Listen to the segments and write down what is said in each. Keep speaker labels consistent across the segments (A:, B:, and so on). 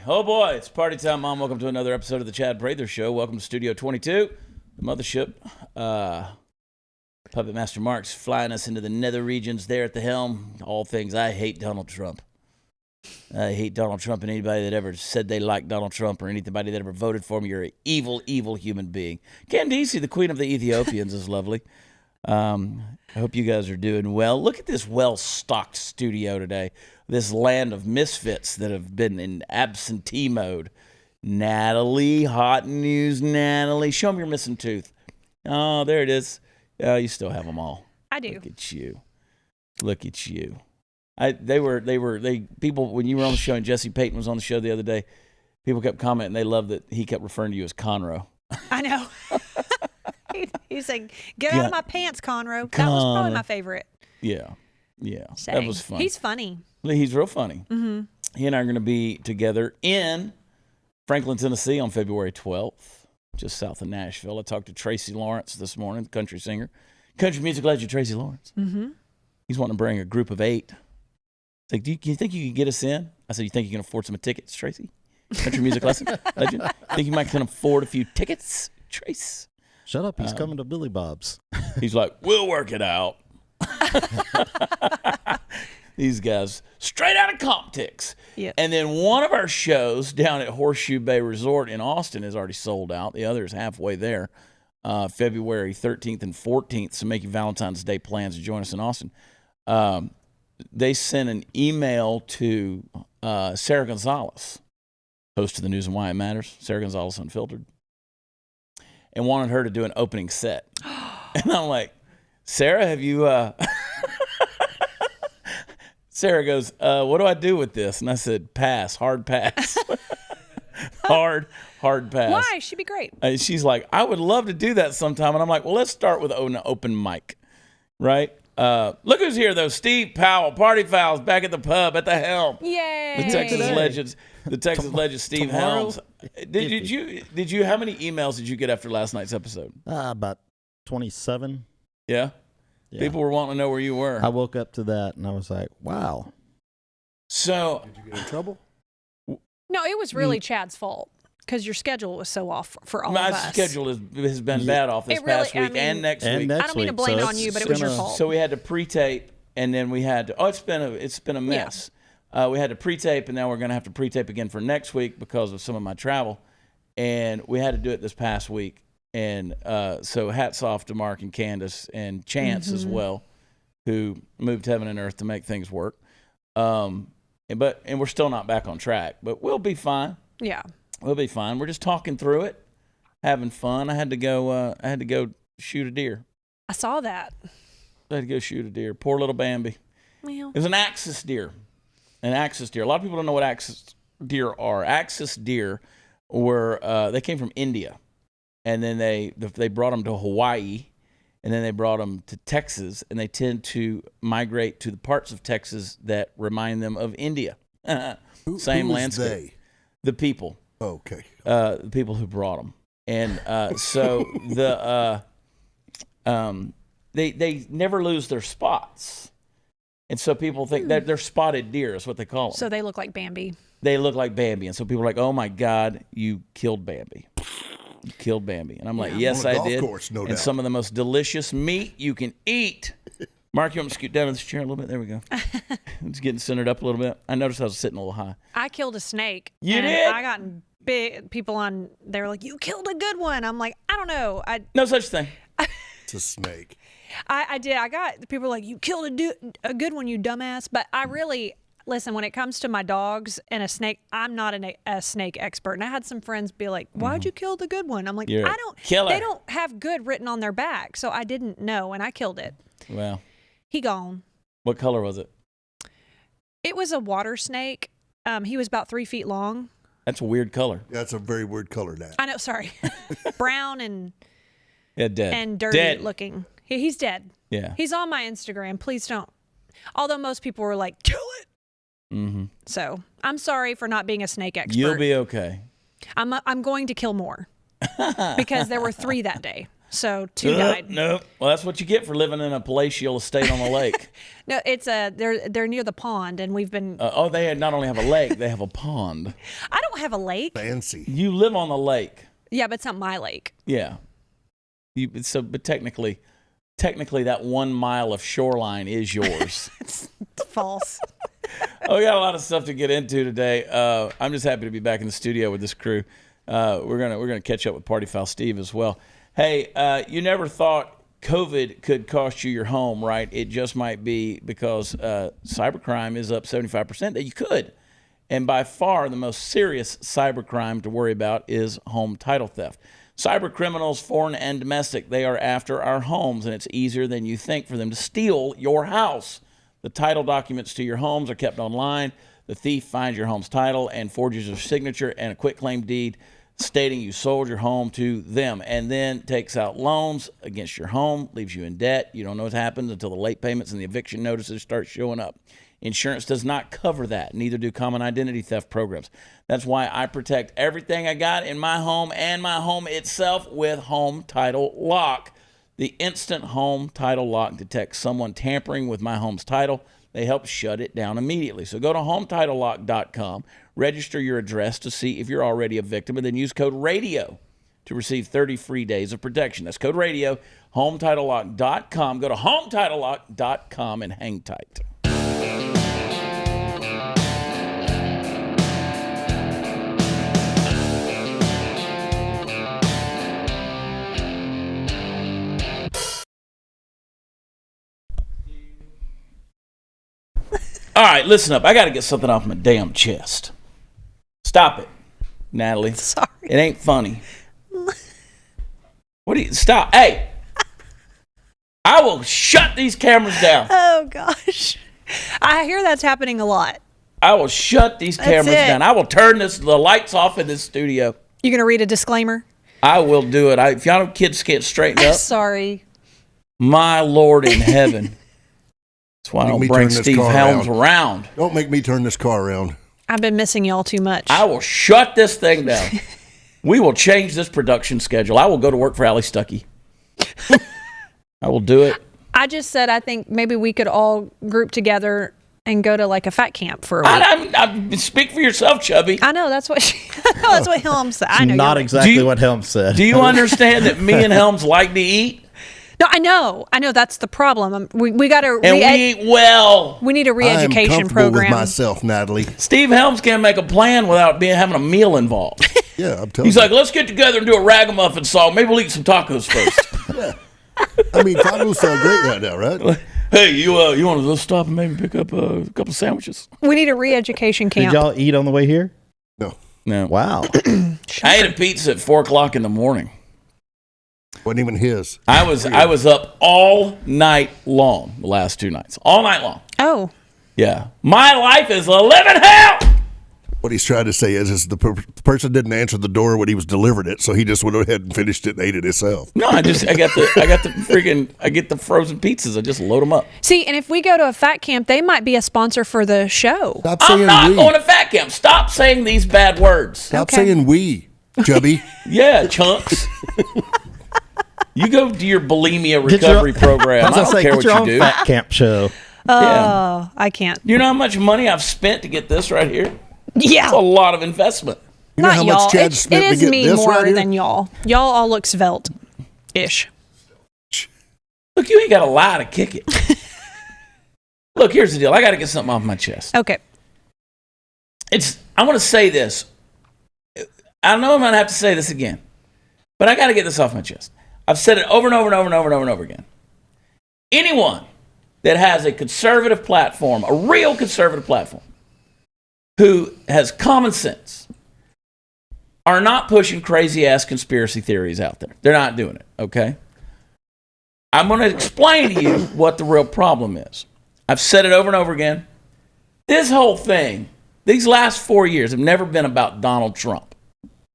A: Oh boy, it's party time, Mom. Welcome to another episode of the Chad Prather Show. Welcome to Studio 22, the mothership. Puppet Master Mark's flying us into the nether regions there at the helm. All things, I hate Donald Trump. I hate Donald Trump, and anybody that ever said they liked Donald Trump or anybody that ever voted for him, you're an evil, evil human being. Candice, the queen of the Ethiopians, is lovely. I hope you guys are doing well. Look at this well-stocked studio today. This land of misfits that have been in absentee mode. Natalie, hot news, Natalie. Show them your missing tooth. Oh, there it is. You still have them all.
B: I do.
A: Look at you. Look at you. People, when you were on the show and Jesse Payton was on the show the other day, people kept commenting they loved that he kept referring to you as Conroe.
B: I know. He's like, get out of my pants, Conroe. That was probably my favorite.
A: Yeah. That was fun.
B: He's funny.
A: He's real funny.
B: Mm-hmm.
A: He and I are going to be together in Franklin, Tennessee on February 12th, just south of Nashville. I talked to Tracy Lawrence this morning, the country singer. Country music legend Tracy Lawrence.
B: Mm-hmm.
A: He's wanting to bring a group of 8. It's like, do you think you can get us in? I said, you think you can afford some tickets, Tracy? Country music lesson legend? Think you might can afford a few tickets, Trace?
C: Shut up, he's coming to Billy Bob's.
A: He's like, we'll work it out. These guys, straight out of Comptix.
B: Yep.
A: And then one of our shows down at Horseshoe Bay Resort in Austin is already sold out. The other is halfway there, February 13th and 14th. So make your Valentine's Day plans to join us in Austin. They sent an email to Sarah Gonzalez, host of the News and Why It Matters, Sarah Gonzalez Unfiltered, and wanted her to do an opening set. And I'm like, Sarah, have you... Sarah goes, what do I do with this? And I said, pass, hard pass. hard pass.
B: Why? She'd be great.
A: She's like, I would love to do that sometime. And I'm like, well, let's start with an open mic, right? Look who's here, though. Steve Powell, Party Fouls, back at the pub, at the helm.
B: Yay.
A: The Texas legend, Steve
C: Tomorrow?
A: Helms. Did you, how many emails did you get after last night's episode?
C: About 27.
A: Yeah?
C: Yeah.
A: People were wanting to know where you were.
C: I woke up to that and I was like, wow.
A: So,
D: Did you get in trouble?
B: No, it was really Chad's fault because your schedule was so off for all of us.
A: my schedule has been bad off this past week and next week.
B: I don't mean to blame it on you, but it was your fault.
A: So we had to pre-tape, and then we had to. It's been a mess. Yeah. We had to pre-tape, and now we're going to have to pre-tape again for next week because of some of my travel, and we had to do it this past week. And so hats off to Mark and Candace and Chance as well, who moved heaven and earth to make things work. And we're still not back on track, but we'll be fine.
B: Yeah,
A: we'll be fine. We're just talking through it, having fun. I had to go shoot a deer.
B: I saw that.
A: I had to go shoot a deer. Poor little Bambi.
B: Well,
A: it was an axis deer. A lot of people don't know what axis deer are. Axis deer were they came from India. And then they brought them to Hawaii, and then they brought them to Texas, and they tend to migrate to the parts of Texas that remind them of India. Same landscape.
D: They?
A: The people.
D: Oh, okay.
A: The people who brought them. And so they never lose their spots. And so people think that they're spotted deer is what they call them.
B: So they look like Bambi.
A: They look like Bambi. And so people are like, oh, my God, you killed Bambi. You killed Bambi. And I'm like, yes, I did.
D: Course, no
A: and
D: doubt.
A: Some of the most delicious meat you can eat. Mark, you want me to scoot down to this chair a little bit? There we go. It's getting centered up a little bit. I noticed I was sitting a little high.
B: I killed a snake.
A: You did?
B: I got big people on. They were like, "You killed a good one." I'm like, I don't know.
A: No such thing.
D: It's a snake.
B: I did. I got people were like, "You killed a good one, you dumbass." But I really. Listen, when it comes to my dogs and a snake, I'm not a snake expert. And I had some friends be like, why'd you kill the good one? I'm like,
A: You're
B: I don't.
A: killer.
B: They don't have good written on their back. So I didn't know, and I killed it.
A: Well.
B: He gone.
A: What color was it?
B: It was a water snake. He was about 3 feet long.
A: That's a weird color.
D: That's a very weird color, Nat.
B: I know, sorry. Brown and
A: dead.
B: And dirty
A: dead.
B: looking. He's dead.
A: Yeah.
B: He's on my Instagram. Please don't. Although most people were like, kill it.
A: Mm-hmm.
B: So I'm sorry for not being a snake expert.
A: You'll be okay.
B: I'm going to kill more because there were 3 that day. So 2 died.
A: No. Well, that's what you get for living in a palatial estate on a lake.
B: No, it's they're near the pond, and we've been.
A: They not only have a lake, they have a pond.
B: I don't have a lake.
D: Fancy.
A: You live on the lake.
B: Yeah, but it's not my lake.
A: Yeah. But technically, that 1 mile of shoreline is yours.
B: It's false.
A: We got a lot of stuff to get into today. I'm just happy to be back in the studio with this crew. We're gonna catch up with Party Foul Steve as well. Hey, you never thought COVID could cost you your home, right? It just might be because cybercrime is up 75% that you could. And by far the most serious cybercrime to worry about is home title theft. Cyber criminals, foreign and domestic, they are after our homes, and it's easier than you think for them to steal your house. The title documents to your homes are kept online. The thief finds your home's title and forges your signature and a quitclaim deed stating you sold your home to them, and then takes out loans against your home, leaves you in debt. You don't know what happens until the late payments and the eviction notices start showing up. Insurance does not cover that. Neither do common identity theft programs. That's why I protect everything I got in my home and my home itself with Home Title Lock. The instant home title lock detects someone tampering with my home's title. They help shut it down immediately. So go to HometitleLock.com, register your address to see if you're already a victim, and then use code RADIO to receive 30 free days of protection. That's code RADIO, HometitleLock.com. Go to HometitleLock.com and hang tight. All right, listen up. I got to get something off my damn chest. Stop it, Natalie.
B: Sorry.
A: It ain't funny. What do you... Stop. Hey. I will shut these cameras down.
B: Oh, gosh. I hear that's happening a lot.
A: I will shut these cameras down. I will turn the lights off in this studio.
B: You going to read a disclaimer?
A: I will do it. If y'all kids can't straighten up.
B: Sorry.
A: My Lord in heaven. That's why I don't bring Steve Helms around.
D: Don't make me turn this car around.
B: I've been missing y'all too much.
A: I will shut this thing down. We will change this production schedule. I will go to work for Allie Stuckey. I will do it.
B: I just said I think maybe we could all group together and go to like a fat camp for a week.
A: I speak for yourself, Chubby.
B: I know that's what that's what Helms said. I know
C: not exactly what Helms said.
A: Do you understand that me and Helms like to eat?
B: No, I know. That's the problem. We got to.
A: And we eat well.
B: We need a re-education
D: I'm comfortable
B: program.
D: with myself, Natalie.
A: Steve Helms can't make a plan without having a meal involved.
D: Yeah, I'm telling you.
A: He's like, let's get together and do a ragamuffin song. Maybe we'll eat some tacos first.
D: Yeah. I mean, tacos sound great right now, right?
A: Hey, you want to stop and maybe pick up a couple sandwiches?
B: We need a re-education camp.
C: Did y'all eat on the way here?
A: No.
C: Wow.
A: I ate a pizza at 4:00 in the morning.
D: Wasn't even his.
A: I was up all night long the last 2 nights. All night long.
B: Oh.
A: Yeah. My life is a living hell.
D: What he's trying to say is the person didn't answer the door when he was delivering it, so he just went ahead and finished it and ate it himself.
A: No, I get the frozen pizzas. I just load them up.
B: See, and if we go to a fat camp, they might be a sponsor for the show.
D: Stop saying
A: I'm not
D: we.
A: going to fat camp. Stop saying these bad words.
D: Stop
B: Okay.
D: saying we, Chubby.
A: Yeah, chunks. You go do your bulimia recovery program. I don't care what you do.
C: Fat camp show.
B: Oh,
A: Yeah.
B: I can't.
A: You know how much money I've spent to get this right here?
B: Yeah.
A: It's a lot of investment.
D: You know
B: Not
D: how
B: y'all.
D: much Chad
B: It
D: spent to
B: is
D: get
B: me
D: this
B: more
D: right here?
B: than y'all. Y'all all look svelte-ish.
A: Look, you ain't got to lie to kick it. Look, here's the deal. I got to get something off my chest.
B: Okay.
A: I want to say this. I know I'm going to have to say this again, but I got to get this off my chest. I've said it over and over and over and over and over and over again. Anyone that has a conservative platform, a real conservative platform, who has common sense, are not pushing crazy-ass conspiracy theories out there. They're not doing it, okay? I'm going to explain to you what the real problem is. I've said it over and over again. This whole thing, these last 4 years have never been about Donald Trump.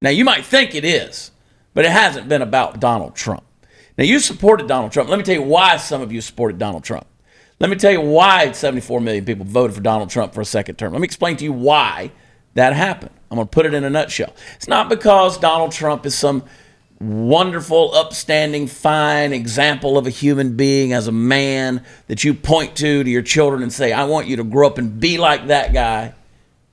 A: Now, you might think it is, but it hasn't been about Donald Trump. Now, you supported Donald Trump. Let me tell you why some of you supported Donald Trump. Let me tell you why 74 million people voted for Donald Trump for a second term. Let me explain to you why that happened. I'm going to put it in a nutshell. It's not because Donald Trump is some wonderful, upstanding, fine example of a human being as a man that you point to your children and say, I want you to grow up and be like that guy.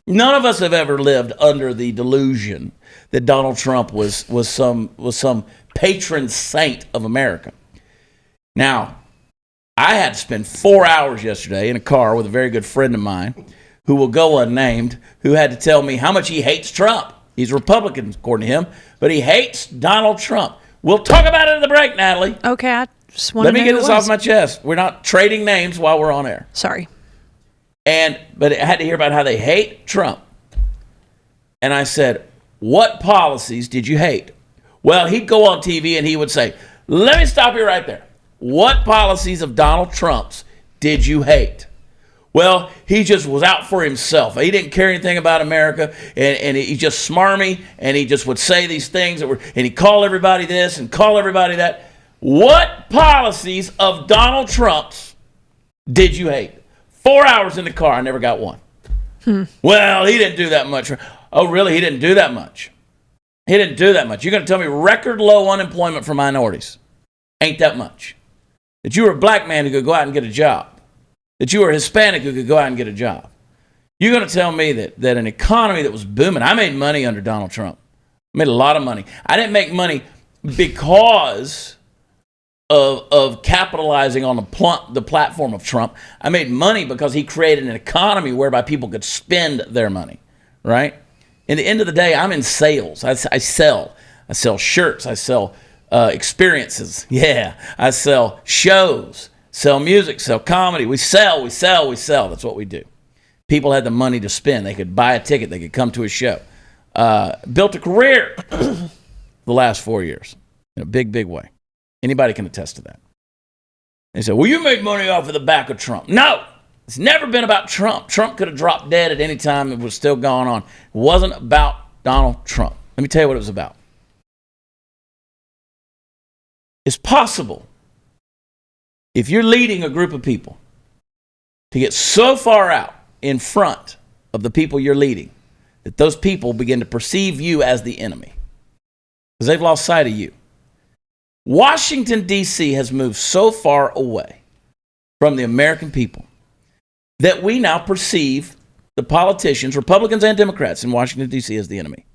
A: None of us have ever lived under the delusion that Donald Trump was some patron saint of America. Now, I had to spend 4 hours yesterday in a car with a very good friend of mine who will go unnamed, who had to tell me how much he hates Trump. He's a Republican, according to him, but he hates Donald Trump. We'll talk about it at the break, Natalie.
B: Okay, I just want
A: Let
B: to
A: me
B: know
A: get
B: who
A: this
B: it was.
A: off my chest. We're not trading names while we're on air.
B: Sorry.
A: But I had to hear about how they hate Trump. And I said, what policies did you hate? Well, he'd go on TV and he would say, let me stop you right there. What policies of Donald Trump's did you hate? Well, he just was out for himself. He didn't care anything about America, and he just smarmy, and he just would say these things and he'd call everybody this and call everybody that. What policies of Donald Trump's did you hate? 4 hours in the car, I never got one. Well, he didn't do that much. Oh, really? He didn't do that much. He didn't do that much. You're going to tell me record low unemployment for minorities? Ain't that much. That you were a black man who could go out and get a job. That you were Hispanic who could go out and get a job. You're going to tell me that an economy that was booming. I made money under Donald Trump. I made a lot of money. I didn't make money because of capitalizing on the platform of Trump. I made money because he created an economy whereby people could spend their money, right? In the end of the day, I'm in sales. I sell. I sell shirts. I sell experiences. Yeah. I sell shows. Sell music, sell comedy. We sell. That's what we do. People had the money to spend. They could buy a ticket. They could come to a show. Built a career the last 4 years in a big, big way. Anybody can attest to that. They said, well, you made money off of the back of Trump. No, it's never been about Trump. Trump could have dropped dead at any time. It was still going on. It wasn't about Donald Trump. Let me tell you what it was about. It's possible, if you're leading a group of people, to get so far out in front of the people you're leading that those people begin to perceive you as the enemy because they've lost sight of you. Washington, D.C. has moved so far away from the American people that we now perceive the politicians, Republicans and Democrats in Washington, D.C. as the enemy.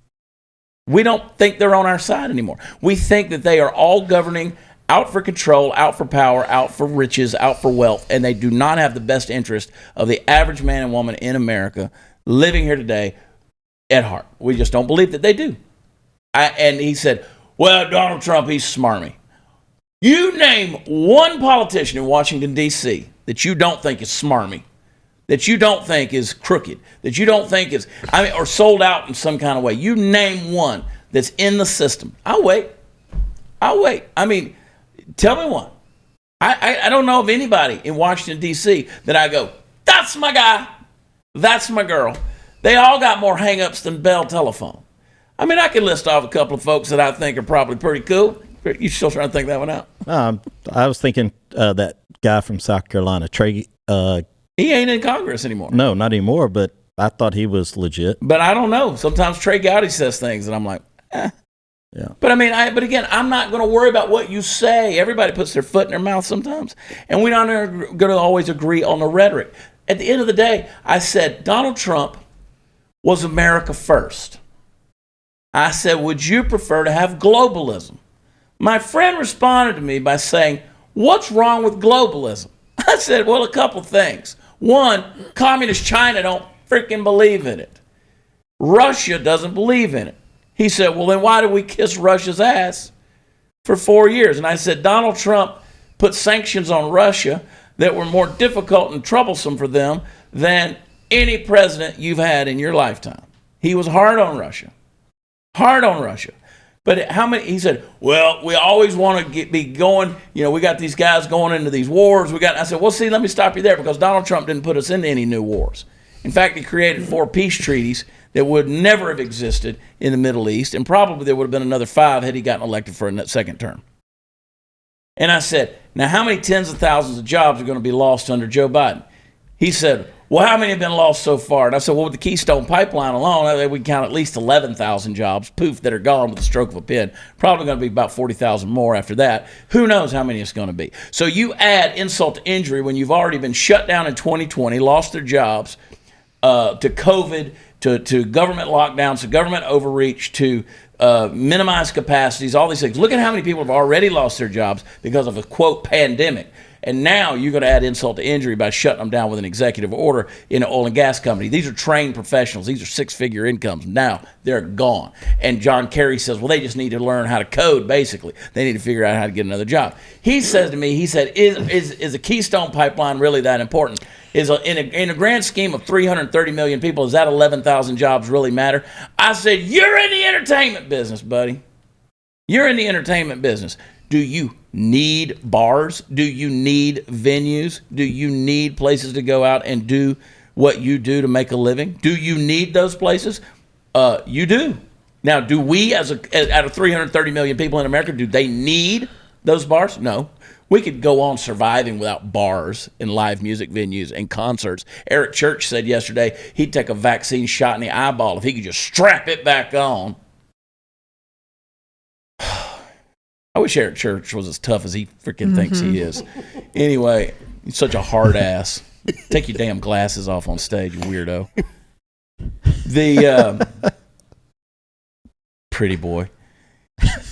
A: We don't think they're on our side anymore. We think that they are all governing out for control, out for power, out for riches, out for wealth, and they do not have the best interest of the average man and woman in America living here today at heart. We just don't believe that they do. And he said, well, Donald Trump, he's smarmy. You name one politician in Washington, D.C. that you don't think is smarmy, that you don't think is crooked, that you don't think is, or sold out in some kind of way. You name one that's in the system. I'll wait. Tell me one. I don't know of anybody in Washington, D.C. that I go, that's my guy. That's my girl. They all got more hang-ups than Bell Telephone. I can list off a couple of folks that I think are probably pretty cool. You still trying to think that one out?
C: I was thinking that guy from South Carolina, Trey.
A: He ain't in Congress anymore.
C: No, not anymore, but I thought he was legit.
A: But I don't know. Sometimes Trey Gowdy says things, and I'm like, eh.
C: Yeah.
A: But but again, I'm not going to worry about what you say. Everybody puts their foot in their mouth sometimes, and we're not going to always agree on the rhetoric. At the end of the day, I said Donald Trump was America first. I said, would you prefer to have globalism? My friend responded to me by saying, what's wrong with globalism? I said, well, a couple things. One, communist China don't freaking believe in it. Russia doesn't believe in it. He said, well, then why did we kiss Russia's ass for 4 years? And I said, Donald Trump put sanctions on Russia that were more difficult and troublesome for them than any president you've had in your lifetime. He was hard on Russia. Hard on Russia. But how many? He said, well, we always want to be going, we got these guys going into these wars. I said, well, see, let me stop you there because Donald Trump didn't put us into any new wars. In fact, he created 4 peace treaties that would never have existed in the Middle East, and probably there would have been another 5 had he gotten elected for a second term. And I said, now how many tens of thousands of jobs are going to be lost under Joe Biden? He said, well, how many have been lost so far? And I said, well, with the Keystone Pipeline alone, we count at least 11,000 jobs, poof, that are gone with the stroke of a pen. Probably going to be about 40,000 more after that. Who knows how many it's going to be? So you add insult to injury when you've already been shut down in 2020, lost their jobs, to COVID, to government lockdowns, to government overreach, to minimize capacities, all these things. Look at how many people have already lost their jobs because of a, quote, pandemic. And now you're going to add insult to injury by shutting them down with an executive order in an oil and gas company. These are trained professionals. These are six-figure incomes. Now they're gone. And John Kerry says, well, they just need to learn how to code, basically. They need to figure out how to get another job. He says to me, he said, is a Keystone Pipeline really that important? In a grand scheme of 330 million people, does that 11,000 jobs really matter? I said, you're in the entertainment business, buddy. You're in the entertainment business. Do you need bars? Do you need venues? Do you need places to go out and do what you do to make a living? Do you need those places? You do. Now, do we, out of 330 million people in America, do they need those bars? No. We could go on surviving without bars and live music venues and concerts. Eric Church said yesterday he'd take a vaccine shot in the eyeball if he could just strap it back on. I wish Eric Church was as tough as he freaking thinks he is. Anyway, he's such a hard ass. Take your damn glasses off on stage, you weirdo. The pretty boy.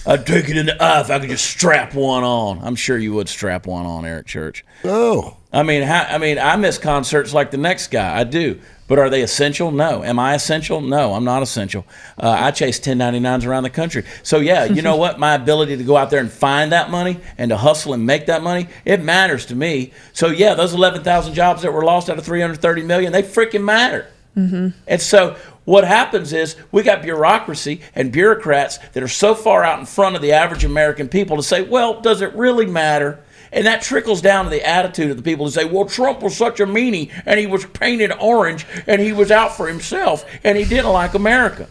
A: I'd take it in the eye if I could just strap one on. I'm sure you would strap one on, Eric Church.
D: Oh.
A: I mean, I miss concerts like the next guy. I do. But are they essential? No. Am I essential? No, I'm not essential. I chase 1099s around the country. So, yeah, you know what? My ability to go out there and find that money and to hustle and make that money, it matters to me. So, yeah, those 11,000 jobs that were lost out of 330 million, they freaking matter. Mm-hmm. And so what happens is we got bureaucracy and bureaucrats that are so far out in front of the average American people to say, well, does it really matter? And that trickles down to the attitude of the people who say, well, Trump was such a meanie, and he was painted orange, and he was out for himself, and he didn't like America.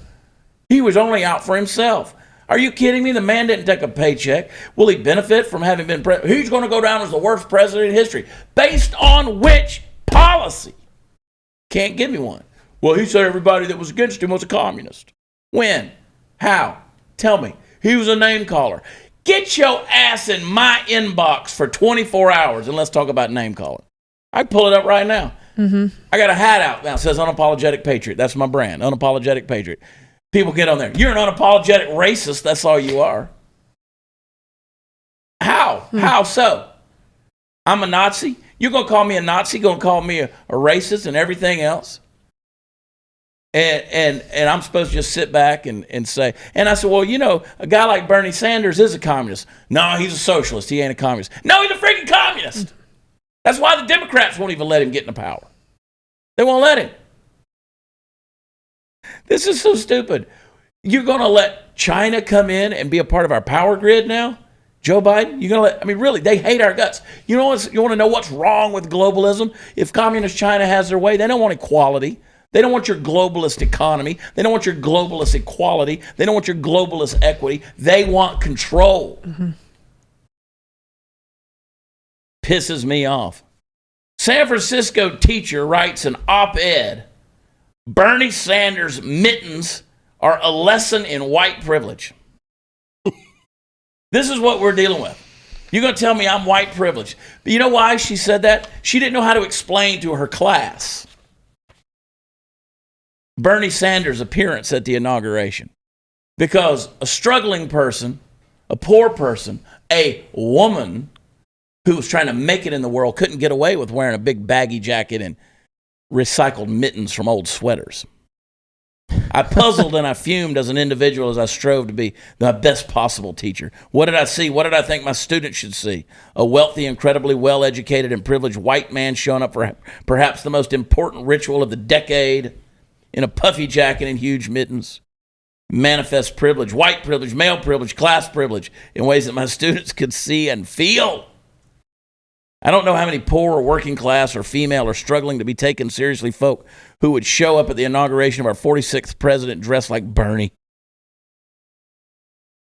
A: He was only out for himself. Are you kidding me? The man didn't take a paycheck. Will he benefit from having been president? He's going to go down as the worst president in history. Based on which policy? Can't give me one. Well, he said everybody that was against him was a communist. When? How? Tell me. He was a name caller. Get your ass in my inbox for 24 hours and let's talk about name calling. I can pull it up right now. Mm-hmm. I got a hat out now. It says Unapologetic Patriot. That's my brand, Unapologetic Patriot. People get on there. You're an unapologetic racist. That's all you are. How? How so? I'm a Nazi? You're going to call me a Nazi? Going to call me a racist and everything else? And I'm supposed to just sit back and say, and I said, well, you know, a guy like Bernie Sanders is a communist. No, he's a socialist. He ain't a communist. No, he's a freaking communist. That's why the Democrats won't even let him get into power. They won't let him. This is so stupid. You're going to let China come in and be a part of our power grid now? Joe Biden, you're going to let, I mean, really, they hate our guts. You know what, you want to know what's wrong with globalism? If communist China has their way, they don't want equality. They don't want your globalist economy. They don't want your globalist equality. They don't want your globalist equity. They want control. Mm-hmm. Pisses me off. San Francisco teacher writes an op-ed. Bernie Sanders' mittens are a lesson in white privilege. This is what we're dealing with. You're going to tell me I'm white privileged. But you know why she said that? She didn't know how to explain to her class Bernie Sanders' appearance at the inauguration. Because a struggling person, a poor person, a woman who was trying to make it in the world couldn't get away with wearing a big baggy jacket and recycled mittens from old sweaters. I puzzled and I fumed as an individual as I strove to be the best possible teacher. What did I see? What did I think my students should see? A wealthy, incredibly well-educated and privileged white man showing up for perhaps the most important ritual of the decade in a puffy jacket and huge mittens. Manifest privilege, white privilege, male privilege, class privilege in ways that my students could see and feel. I don't know how many poor or working class or female or struggling to be taken seriously folk who would show up at the inauguration of our 46th president dressed like Bernie.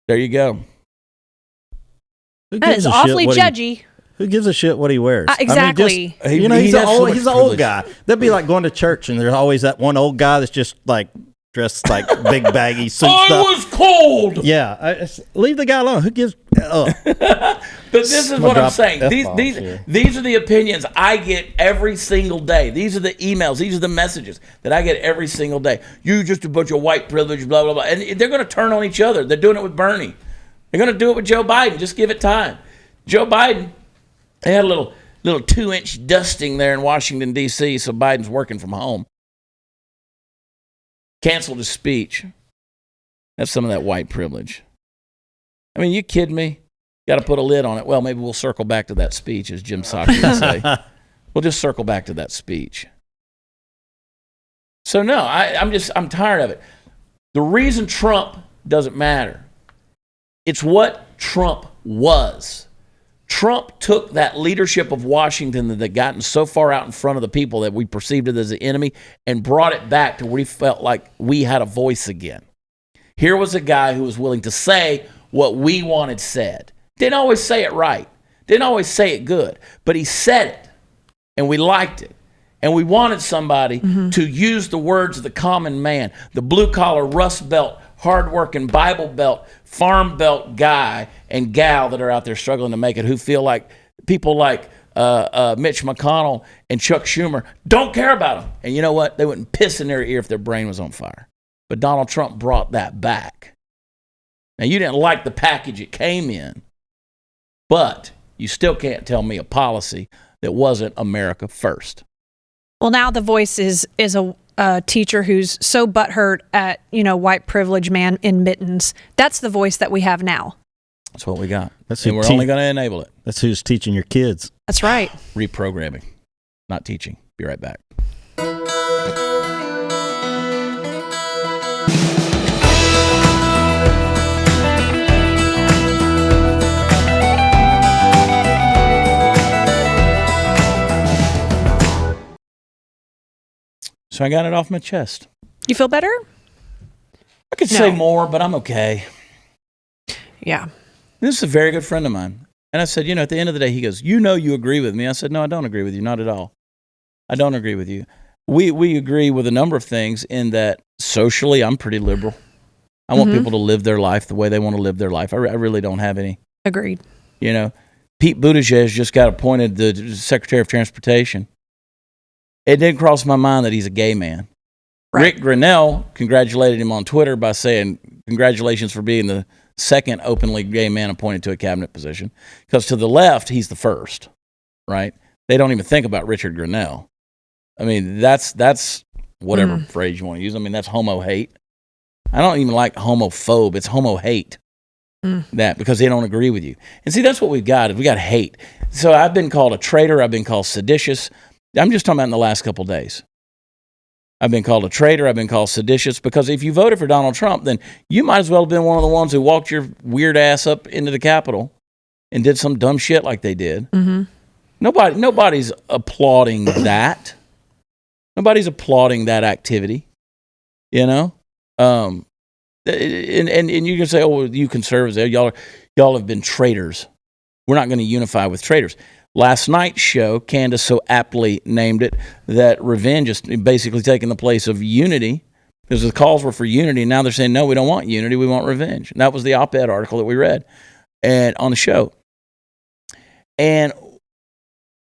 A: There you go.
B: That is awfully judgy.
C: Who gives a shit what he wears?
B: Exactly.
C: I mean,
A: He
C: he's
A: has so much
C: he's an old
A: privilege.
C: guy. That'd be like going to church and there's always that one old guy that's just like dressed like big baggy suit
A: I
C: stuff.
A: was cold.
C: Yeah, leave the guy alone. Who gives?
A: But this is
C: I'm
A: what
C: gonna
A: I'm saying.
C: drop
A: These
C: F-bombs
A: these
C: here.
A: these are the opinions I get every single day. These are the emails. These are the messages that I get every single day. You just a bunch of white privilege, blah blah blah. And they're going to turn on each other. They're doing it with Bernie. They're going to do it with Joe Biden. Just give it time. Joe Biden, they had a little 2-inch dusting there in Washington D.C. So Biden's working from home. Canceled his speech. That's some of that white privilege. I mean, you kidding me? Got to put a lid on it. Well, maybe we'll circle back to that speech, as Jim Soccer would say. We'll just circle back to that speech. So no, I'm tired of it. The reason Trump doesn't matter, it's what Trump was. Trump took that leadership of Washington that had gotten so far out in front of the people that we perceived it as an enemy and brought it back to where we felt like we had a voice again. Here was a guy who was willing to say what we wanted said. Didn't always say it right. Didn't always say it good. But he said it, and we liked it. And we wanted somebody to use the words of the common man, the blue-collar, Rust Belt, hard-working, Bible Belt, Farm Belt guy and gal that are out there struggling to make it, who feel like people like Mitch McConnell and Chuck Schumer don't care about them. And you know what? They wouldn't piss in their ear if their brain was on fire. But Donald Trump brought that back. Now, you didn't like the package it came in, but you still can't tell me a policy that wasn't America first.
B: Well, now the voice is a teacher who's so butthurt at, white privilege man in mittens. That's the voice that we have now.
A: That's what we got.
C: That's
A: And we're only going to enable it.
C: That's who's teaching your kids.
B: That's right.
A: Reprogramming, not teaching. Be right back. So I got it off my chest.
B: You feel better?
A: I could say more, but I'm okay.
B: Yeah.
A: This is a very good friend of mine. And I said, at the end of the day, he goes, you agree with me. I said, no, I don't agree with you. Not at all. I don't agree with you. We agree with a number of things in that socially, I'm pretty liberal. I want people to live their life the way they want to live their life. I really don't have any.
B: Agreed.
A: Pete Buttigieg just got appointed the Secretary of Transportation. It didn't cross my mind that he's a gay man.
B: Right.
A: Rick Grinnell congratulated him on Twitter by saying, congratulations for being the second openly gay man appointed to a cabinet position. Because to the left, he's the first, right? They don't even think about Richard Grinnell. I mean, that's whatever phrase you want to use. I mean, that's homo hate. I don't even like homophobe. It's homo hate. That because they don't agree with you. And see, that's what we've got. We got hate. So I've been called a traitor. I've been called seditious. I'm just talking about in the last couple of days. I've been called a traitor. I've been called seditious because if you voted for Donald Trump, then you might as well have been one of the ones who walked your weird ass up into the Capitol and did some dumb shit like they did. Nobody's applauding that. Nobody's applauding that activity. And you can say, oh, well, you conservatives, y'all have been traitors. We're not going to unify with traitors. Last night's show, Candace so aptly named it that revenge is basically taking the place of unity because the calls were for unity. And now they're saying, no, we don't want unity. We want revenge. And that was the op-ed article that we read and on the show. And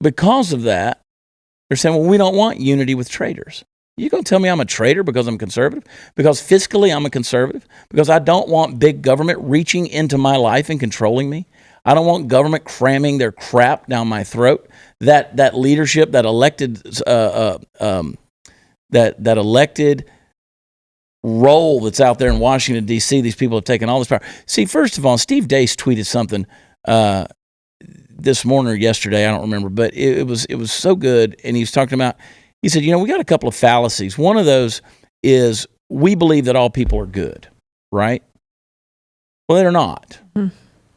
A: because of that, they're saying, well, we don't want unity with traitors. You going to tell me I'm a traitor because I'm conservative? Because fiscally I'm a conservative? Because I don't want big government reaching into my life and controlling me? I don't want government cramming their crap down my throat. That leadership, that elected that elected role that's out there in Washington D.C. These people have taken all this power. See, first of all, Steve Deace tweeted something this morning or yesterday. I don't remember, but it was so good. And he was talking about. He said, we got a couple of fallacies. One of those is we believe that all people are good, right? Well, they're not.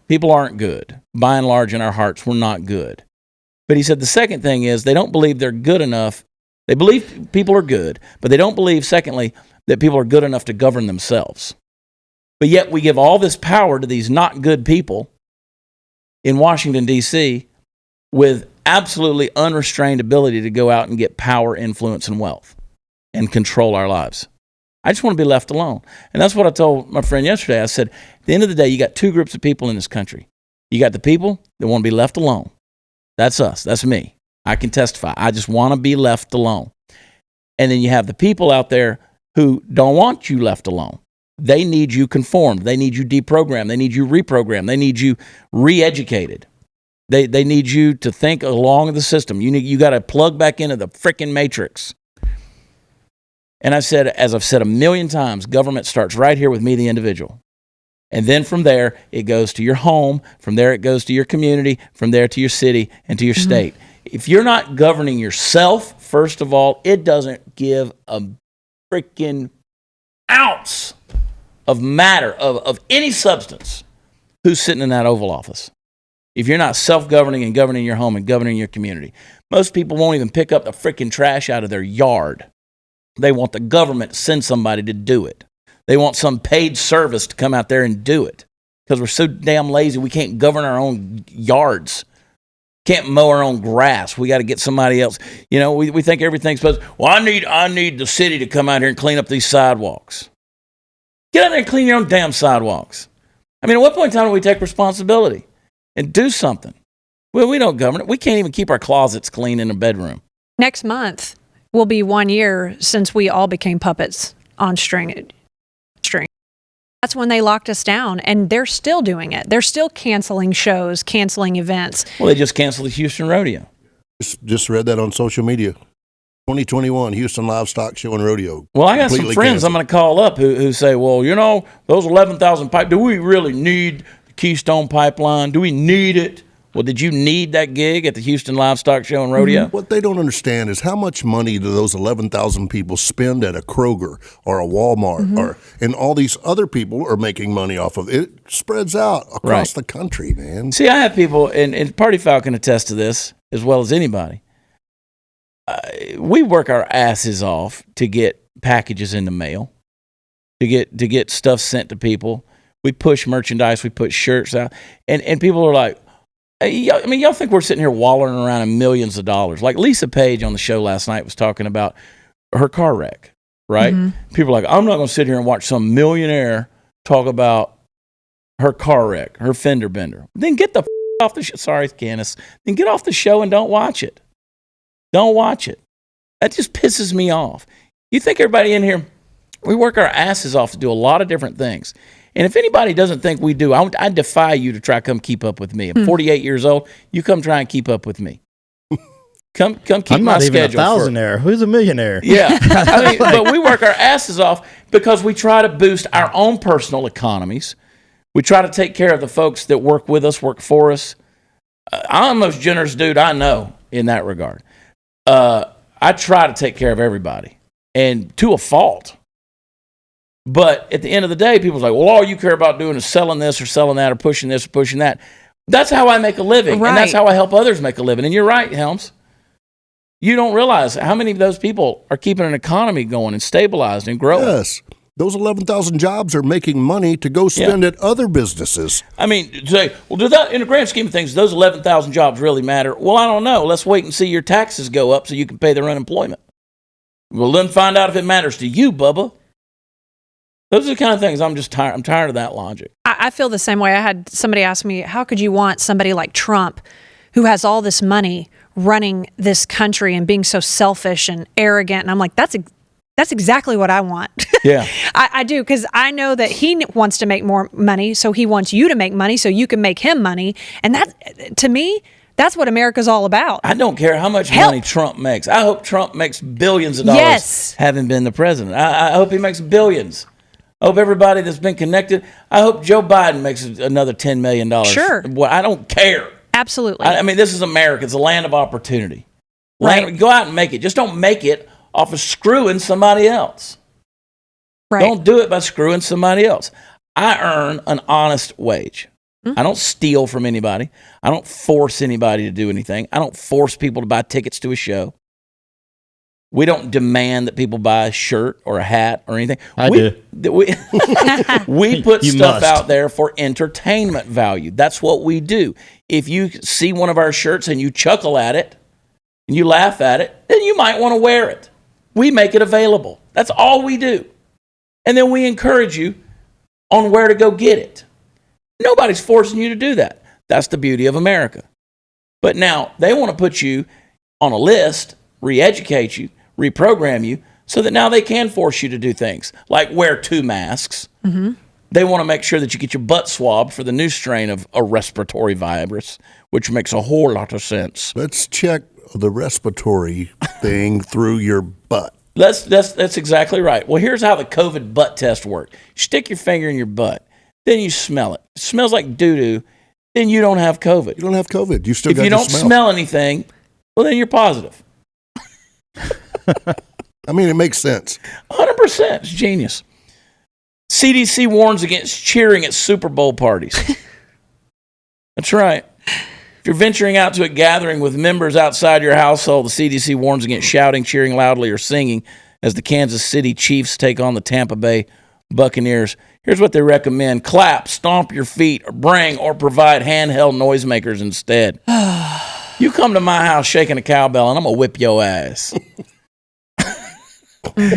A: People aren't good. By and large, in our hearts, we're not good. But he said the second thing is they don't believe they're good enough. They believe people are good, but they don't believe, secondly, that people are good enough to govern themselves. But yet we give all this power to these not good people in Washington, D.C., with absolutely unrestrained ability to go out and get power, influence, and wealth and control our lives. I just want to be left alone. And that's what I told my friend yesterday. I said, at the end of the day, you got two groups of people in this country. You got the people that want to be left alone. That's us. That's me. I can testify. I just want to be left alone. And then you have the people out there who don't want you left alone. They need you conformed. They need you deprogrammed. They need you reprogrammed. They need you re-educated. They need you to think along the system. You got to plug back into the frickin' matrix. And I said, as I've said a million times, government starts right here with me, the individual. And then from there, it goes to your home. From there, it goes to your community. From there to your city and to your state. If you're not governing yourself, first of all, it doesn't give a freaking ounce of matter, of any substance, who's sitting in that Oval Office. If you're not self-governing and governing your home and governing your community. Most people won't even pick up the freaking trash out of their yard. They want the government to send somebody to do it. They want some paid service to come out there and do it. Because we're so damn lazy, we can't govern our own yards. Can't mow our own grass. We got to get somebody else. You know, we think everything's supposed to, well, I need the city to come out here and clean up these sidewalks. Get out there and clean your own damn sidewalks. I mean, at what point in time do we take responsibility and do something? Well, we don't govern it. We can't even keep our closets clean in a bedroom.
B: Next month will be 1 year since we all became puppets on string. That's when they locked us down, and they're still doing it. They're still canceling shows, canceling events.
A: Well, they just canceled the Houston Rodeo.
D: Just read that on social media. 2021 Houston Livestock Show and Rodeo.
A: Well, I got some friends I'm going to call up who say, well, you know, those 11,000 pipe, do we really need the Keystone Pipeline? Do we need it? Well, did you need that gig at the Houston Livestock Show and Rodeo?
D: What they don't understand is how much money do those 11,000 people spend at a Kroger or a Walmart, and all these other people are making money off of it. It spreads out across the country, man.
A: See, I have people, and Party Foul can attest to this as well as anybody. We work our asses off to get packages in the mail, to get stuff sent to people. We push merchandise, we put shirts out, and people are like, I mean, y'all think we're sitting here wallowing around in millions of dollars. Like Lisa Page on the show last night was talking about her car wreck, right? People are like, I'm not going to sit here and watch some millionaire talk about her car wreck, her fender bender. Then get the off the show. Sorry, Candace. Then get off the show and don't watch it. Don't watch it. That just pisses me off. You think everybody in here, we work our asses off to do a lot of different things. And if anybody doesn't think we do, I defy you to try to come keep up with me. I'm 48 years old. You come try and keep up with me. Come keep my schedule.
C: I'm not even a thousandaire. Who's a millionaire?
A: Yeah. I mean, but we work our asses off because we try to boost our own personal economies. We try to take care of the folks that work with us, work for us. I'm the most generous dude I know in that regard. I try to take care of everybody, and to a fault. But at the end of the day, people's like, well, all you care about doing is selling this or selling that or pushing this or pushing that. That's how I make a living, and that's how I help others make a living. And you're right, Helms. You don't realize how many of those people are keeping an economy going and stabilized and growing.
D: Yes. Those 11,000 jobs are making money to go spend at other businesses. I
A: mean, to say, well, do that, in the grand scheme of things, those 11,000 jobs really matter? Well, I don't know. Let's wait and see your taxes go up so you can pay their unemployment. Well, then find out if it matters to you, Bubba. Those are the kind of things I'm just tired. I'm tired of that logic.
B: I feel the same way. I had somebody ask me, how could you want somebody like Trump, who has all this money, running this country and being so selfish and arrogant? And I'm like, that's exactly what I want.
A: Yeah.
B: I do, because I know that he wants to make more money, so he wants you to make money so you can make him money. And that, to me, that's what America's all about.
A: I don't care how much money Trump makes. I hope Trump makes billions of dollars having been the president. I hope he makes billions. I hope everybody that's been connected, I hope Joe Biden makes another $10 million.
B: Sure.
A: Well, I don't care.
B: Absolutely.
A: I mean, this is America. It's a land of opportunity.
B: Right.
A: Go out and make it. Just don't make it off of screwing somebody else.
B: Right.
A: Don't do it by screwing somebody else. I earn an honest wage. I don't steal from anybody. I don't force anybody to do anything. I don't force people to buy tickets to a show. We don't demand that people buy a shirt or a hat or anything.
C: I
A: do. We put
C: You
A: stuff
C: must.
A: out there for entertainment value. That's what we do. If you see one of our shirts and you chuckle at it and you laugh at it, then you might want to wear it. We make it available. That's all we do. And then we encourage you on where to go get it. Nobody's forcing you to do that. That's the beauty of America. But now they want to put you on a list, re-educate you, reprogram you, so that now they can force you to do things like wear 2 masks. Mm-hmm. They want to make sure that you get your butt swabbed for the new strain of a respiratory virus, which makes a whole lot of sense.
D: Let's check the respiratory thing through your butt.
A: That's exactly right. Well, here's how the COVID butt test works. You stick your finger in your butt, then you smell it. It smells like doo-doo, then you don't have COVID.
D: You don't have COVID. You still
A: If
D: got
A: you
D: the
A: don't smell anything, well, then you're positive.
D: I mean, it makes sense.
A: 100%. It's genius. CDC warns against cheering at Super Bowl parties. That's right. If you're venturing out to a gathering with members outside your household, the CDC warns against shouting, cheering loudly, or singing as the Kansas City Chiefs take on the Tampa Bay Buccaneers. Here's what they recommend. Clap, stomp your feet, or bring or provide handheld noisemakers instead. You come to my house shaking a cowbell, and I'm going to whip your ass.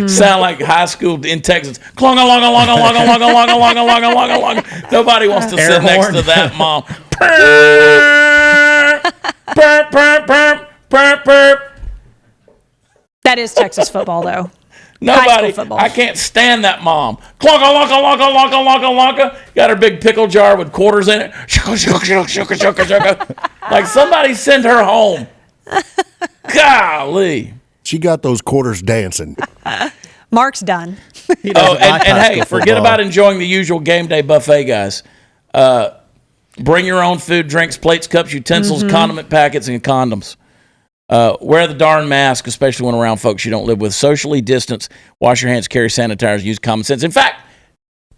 A: Sound like high school in Texas. Clong along, along, along, along, along, along, along, along, along. Nobody wants to sit next to that mom. Burp, burp, burp, burp, burp.
B: That is Texas football, though.
A: Nobody.
B: Football.
A: I can't stand that mom. Clonka, lonka, lonka, lonka, lonka, lonka. Got her big pickle jar with quarters in it. Shuka, shuka, shuka, shuka, shuka, shuka. Like somebody send her home. Golly.
D: She got those quarters dancing.
B: Mark's done.
C: He
A: Oh,
C: doesn't like
A: and
C: high
A: hey,
C: school
A: forget
C: football.
A: about enjoying the usual game day buffet, guys. Bring your own food, drinks, plates, cups, utensils, condiment packets, and condoms. Wear the darn mask, especially when around folks you don't live with. Socially distance, wash your hands, carry sanitizers, use common sense. In fact,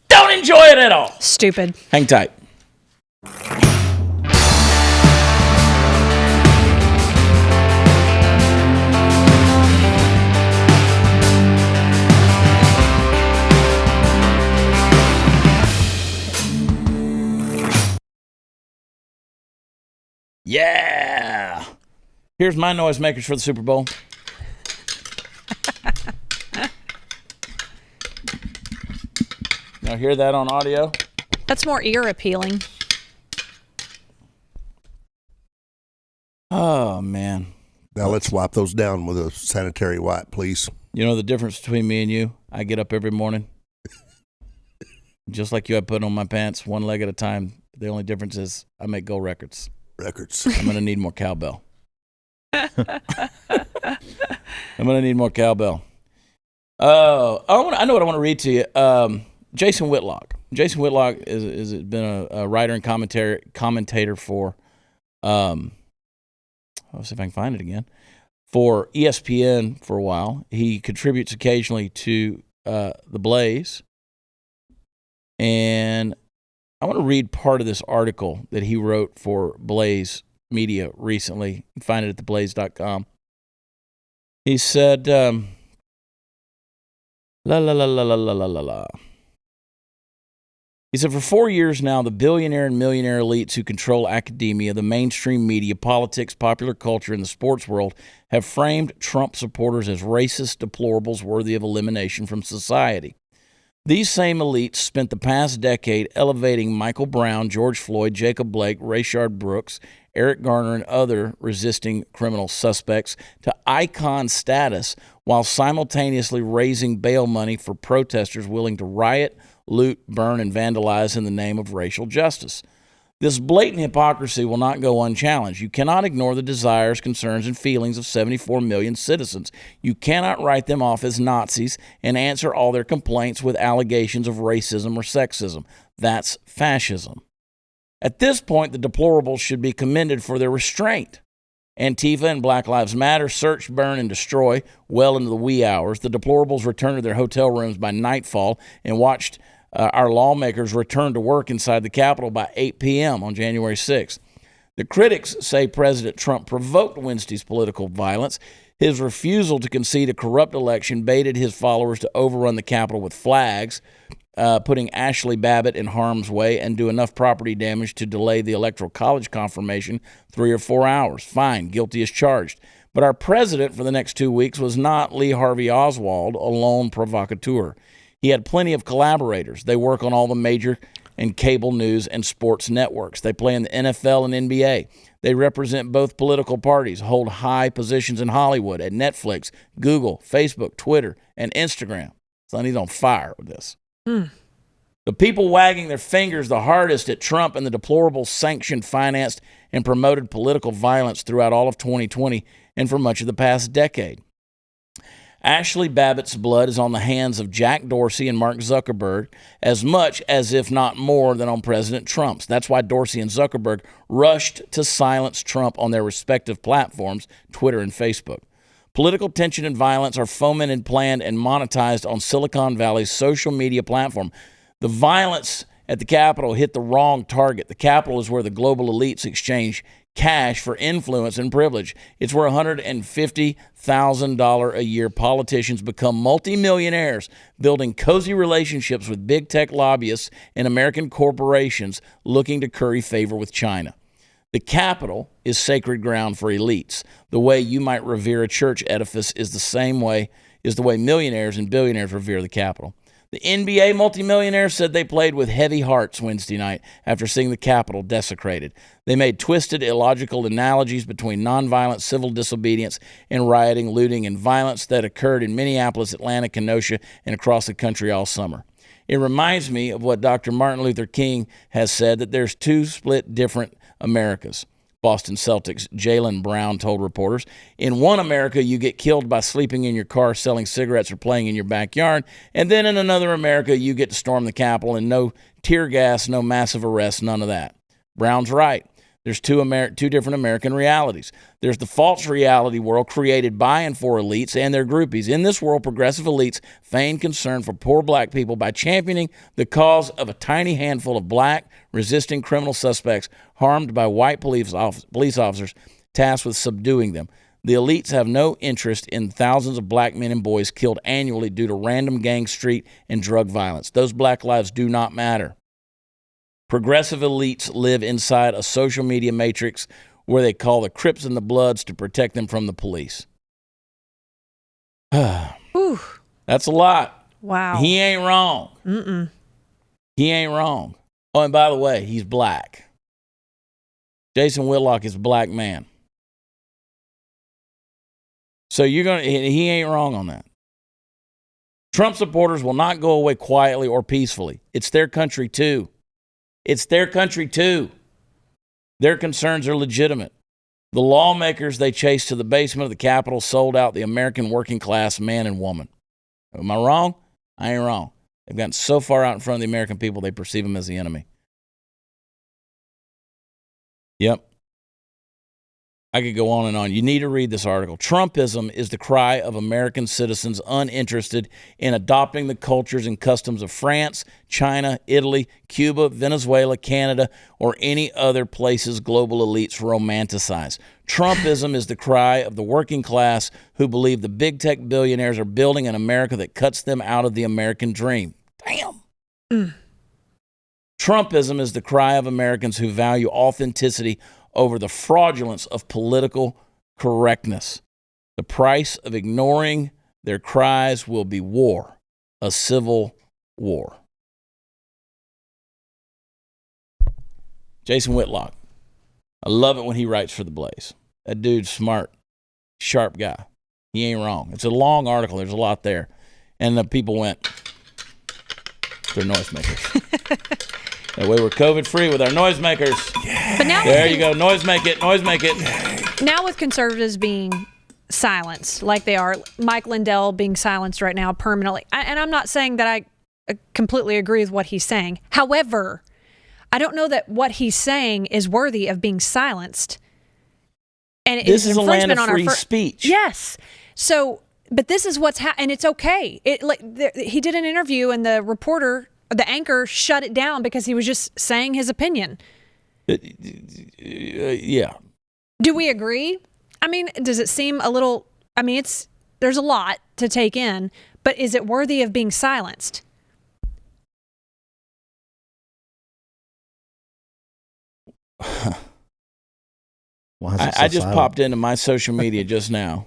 A: don't enjoy it at all.
B: Stupid.
A: Hang tight. Yeah. Here's my noisemakers for the Super Bowl. Now hear that on audio?
B: That's more ear appealing.
A: Oh, man.
D: Now let's wipe those down with a sanitary wipe, please.
A: You know the difference between me and you? I get up every morning. Just like you, I put on my pants one leg at a time. The only difference is I make gold records. I'm going to need more cowbell. I'm going to need more cowbell. I know what I want to read to you. Jason Whitlock. Jason Whitlock has been a writer and commentator for, I'll see if I can find it again, for ESPN for a while. He contributes occasionally to The Blaze. And I want to read part of this article that he wrote for Blaze Media recently. You can find it at theblaze.com. He said, la la la la la la la la la. He said, for 4 years now, the billionaire and millionaire elites who control academia, the mainstream media, politics, popular culture, and the sports world have framed Trump supporters as racist deplorables worthy of elimination from society. These same elites spent the past decade elevating Michael Brown, George Floyd, Jacob Blake, Rayshard Brooks, Eric Garner, and other resisting criminal suspects to icon status while simultaneously raising bail money for protesters willing to riot, loot, burn, and vandalize in the name of racial justice. This blatant hypocrisy will not go unchallenged. You cannot ignore the desires, concerns, and feelings of 74 million citizens. You cannot write them off as Nazis and answer all their complaints with allegations of racism or sexism. That's fascism. At this point, the deplorables should be commended for their restraint. Antifa and Black Lives Matter search, burn, and destroy well into the wee hours. The deplorables returned to their hotel rooms by nightfall and watched our lawmakers return to work inside the Capitol by 8 p.m. on January 6th. The critics say President Trump provoked Wednesday's political violence. His refusal to concede a corrupt election baited his followers to overrun the Capitol with flags, putting Ashley Babbitt in harm's way and do enough property damage to delay the Electoral College confirmation 3 or 4 hours. Fine, guilty as charged. But our president for the next 2 weeks was not Lee Harvey Oswald, a lone provocateur. He had plenty of collaborators. They work on all the major and cable news and sports networks. They play in the NFL and NBA. They represent both political parties, hold high positions in Hollywood, at Netflix, Google, Facebook, Twitter, and Instagram. Sonny's on fire with this. The people wagging their fingers the hardest at Trump and the deplorable sanctioned, financed, and promoted political violence throughout all of 2020 and for much of the past decade. Ashley Babbitt's blood is on the hands of Jack Dorsey and Mark Zuckerberg as much as, if not more, than on President Trump's. That's why Dorsey and Zuckerberg rushed to silence Trump on their respective platforms, Twitter and Facebook. Political tension and violence are fomented, planned, and monetized on Silicon Valley's social media platform. The violence at the Capitol hit the wrong target. The Capitol is where the global elites exchange cash for influence and privilege. It's where $150,000 a year politicians become multimillionaires, building cozy relationships with big tech lobbyists and American corporations looking to curry favor with China. The Capitol is sacred ground for elites. The way you might revere a church edifice is the way millionaires and billionaires revere the Capitol. The NBA multimillionaires said they played with heavy hearts Wednesday night after seeing the Capitol desecrated. They made twisted, illogical analogies between nonviolent civil disobedience and rioting, looting, and violence that occurred in Minneapolis, Atlanta, Kenosha, and across the country all summer. It reminds me of what Dr. Martin Luther King has said, that there's two split different Americas. Boston Celtics Jaylen Brown told reporters, in one America, you get killed by sleeping in your car, selling cigarettes, or playing in your backyard. And then in another America, you get to storm the Capitol and no tear gas, no massive arrests, none of that. Brown's right. There's two different American realities. There's the false reality world created by and for elites and their groupies. In this world, progressive elites feign concern for poor black people by championing the cause of a tiny handful of black, resisting criminal suspects harmed by white police officers tasked with subduing them. The elites have no interest in thousands of black men and boys killed annually due to random gang, street, and drug violence. Those black lives do not matter. Progressive elites live inside a social media matrix where they call the Crips and the Bloods to protect them from the police. That's a lot.
B: Wow.
A: He ain't wrong. He ain't wrong. Oh, and by the way, he's black. Jason Whitlock is a black man. So he ain't wrong on that. Trump supporters will not go away quietly or peacefully. It's their country too. It's their country too. Their concerns are legitimate. The lawmakers they chased to the basement of the Capitol sold out the American working class man and woman. Am I wrong? I ain't wrong. They've gotten so far out in front of the American people, they perceive them as the enemy. Yep. I could go on and on. You need to read this article. Trumpism is the cry of American citizens uninterested in adopting the cultures and customs of France, China, Italy, Cuba, Venezuela, Canada, or any other places global elites romanticize. Trumpism is the cry of the working class who believe the big tech billionaires are building an America that cuts them out of the American dream. Damn. Trumpism is the cry of Americans who value authenticity over the fraudulence of political correctness. The price of ignoring their cries will be war, a civil war. Jason Whitlock. I love it when he writes for The Blaze. That dude's smart, sharp guy. He ain't wrong. It's a long article. There's a lot there. And the people went, they're noisemakers. That way we're COVID-free with our noisemakers. Yeah.
B: But now
A: there you go. Noise make it.
B: Now with conservatives being silenced like they are, Mike Lindell being silenced right now permanently. And I'm not saying that I completely agree with what he's saying. However, I don't know that what he's saying is worthy of being silenced. And
A: this is a land of free speech.
B: Yes. So, but this is what's and it's okay. He did an interview and the anchor shut it down because he was just saying his opinion.
A: Yeah.
B: Do we agree? I mean, does it seem a little? I mean, there's a lot to take in, but is it worthy of being silenced?
C: Why is it so
A: I just
C: silent?
A: popped into my social media just now.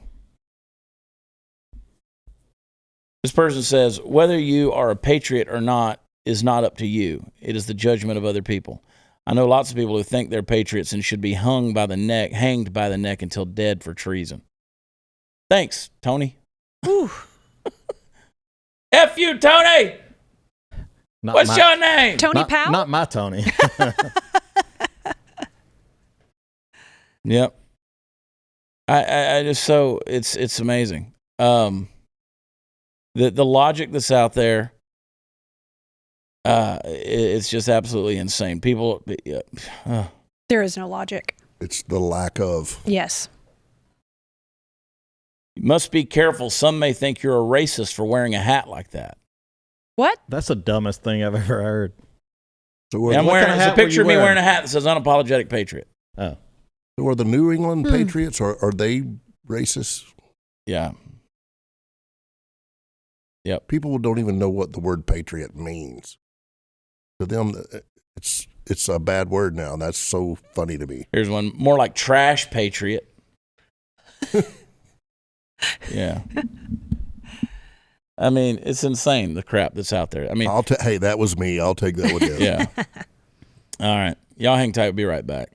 A: This person says, whether you are a patriot or not is not up to you. It is the judgment of other people. I know lots of people who think they're patriots and should be hanged by the neck until dead for treason. Thanks, Tony.
B: Ooh.
A: F you, Tony! What's your name?
B: Tony Powell?
C: Not my Tony.
A: Yep. I just it's amazing. The logic that's out there, it's just absolutely insane. People,
B: There is no logic.
D: It's the lack of.
B: Yes.
A: you must be careful. Some may think you're a racist for wearing a hat like that.
B: What?
C: That's the dumbest thing I've ever heard.
D: So
A: Yeah, I'm
C: what
A: wearing
C: kind of
A: it's a
C: hat were
A: picture
C: you
A: of me
C: wearing?
A: wearing a hat that says unapologetic patriot.
C: Oh.
D: So are the New England Patriots, are they racist?
A: Yeah. Yep.
D: People don't even know what the word patriot means. To them, it's a bad word now. That's so funny to me.
A: Here's one more like trash patriot. Yeah. I mean, it's insane, the crap that's out there. I mean,
D: Hey, that was me. I'll take that one. Down.
A: yeah. All right. Y'all hang tight. We'll be right back.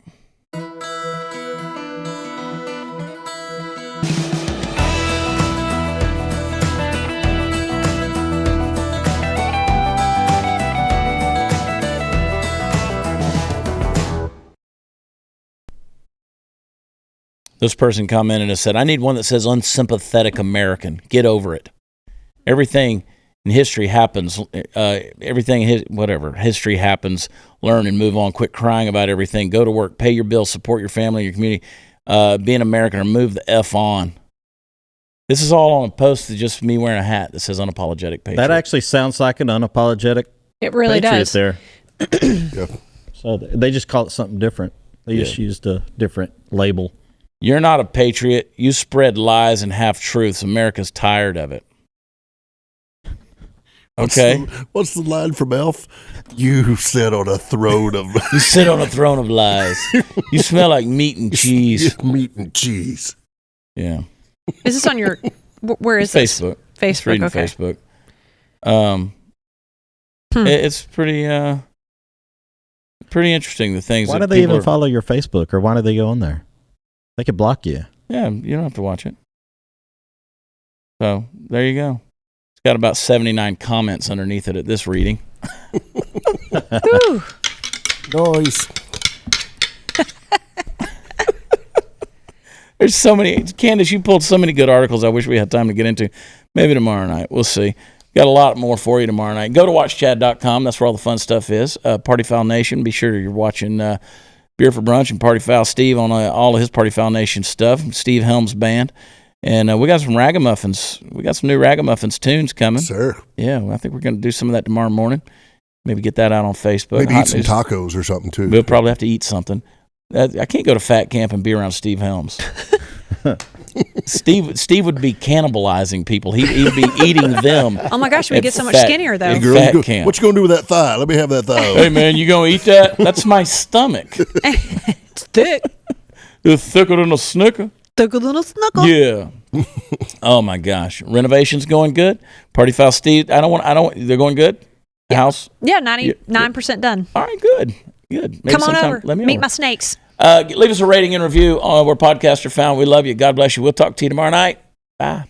A: This person commented and said, I need one that says unsympathetic American. Get over it. Everything in history happens. History happens. Learn and move on. Quit crying about everything. Go to work. Pay your bills. Support your family, your community. Be an American or move the F on. This is all on a post that's just me wearing a hat that says unapologetic patriot.
C: That actually sounds like an unapologetic
B: It really
C: patriot
B: does.
C: there.
D: Yeah.
C: So they just call it something different. They just used a different label.
A: You're not a patriot. You spread lies and half-truths. America's tired of it. Okay.
D: What's the line from Elf? You sit on a throne of
A: You sit on a throne of lies. You smell like meat and cheese.
D: meat and cheese.
A: Yeah.
B: Is this on your? Where is this?
A: Facebook.
B: Facebook.
A: Reading
B: Okay.
A: Facebook.
B: Hmm.
A: It's pretty interesting, the things
C: Why
A: that
C: do they
A: people
C: even
A: are-
C: follow your Facebook, or why do they go on there? They could block you.
A: Yeah, you don't have to watch it. So there you go. It's got about 79 comments underneath it at this reading.
B: Ooh.
D: Noise.
A: There's so many. Candace, you pulled so many good articles I wish we had time to get into. Maybe tomorrow night. We'll see. Got a lot more for you tomorrow night. Go to watchchad.com. That's where all the fun stuff is. Party Foul Nation. Be sure you're watching Beer for Brunch and Party Foul Steve on all of his Party Foul Nation stuff. Steve Helms Band. And we got some Ragamuffins. We got some new Ragamuffins tunes coming.
D: Sir.
A: Yeah, well, I think we're going to do some of that tomorrow morning. Maybe get that out on Facebook.
D: Maybe
A: Hot
D: eat some
A: News.
D: tacos or something, too.
A: We'll probably have to eat something. I can't go to fat camp and be around Steve Helms. Steve would be cannibalizing people. He'd be eating them.
B: Oh my gosh, we
A: at
B: get so much
A: fat-
B: skinnier though.
A: at
D: Girl,
A: fat camp.
D: what you going to do with that thigh? Let me have that thigh.
A: Hey man, you gonna eat that? That's my stomach.
B: It's thick.
A: It's thicker than a Snicker.
B: Thick a little snuckle.
A: Yeah. Oh my gosh, renovation's going good. Party Foul Steve. They're going good. House.
B: Yeah, 99% done.
A: All right, good. Maybe
B: Come on
A: sometime-
B: over.
A: Let me
B: Meet
A: over.
B: my snakes.
A: Leave us a rating and review where podcasts are found. We love you. God bless you. We'll talk to you tomorrow night. Bye.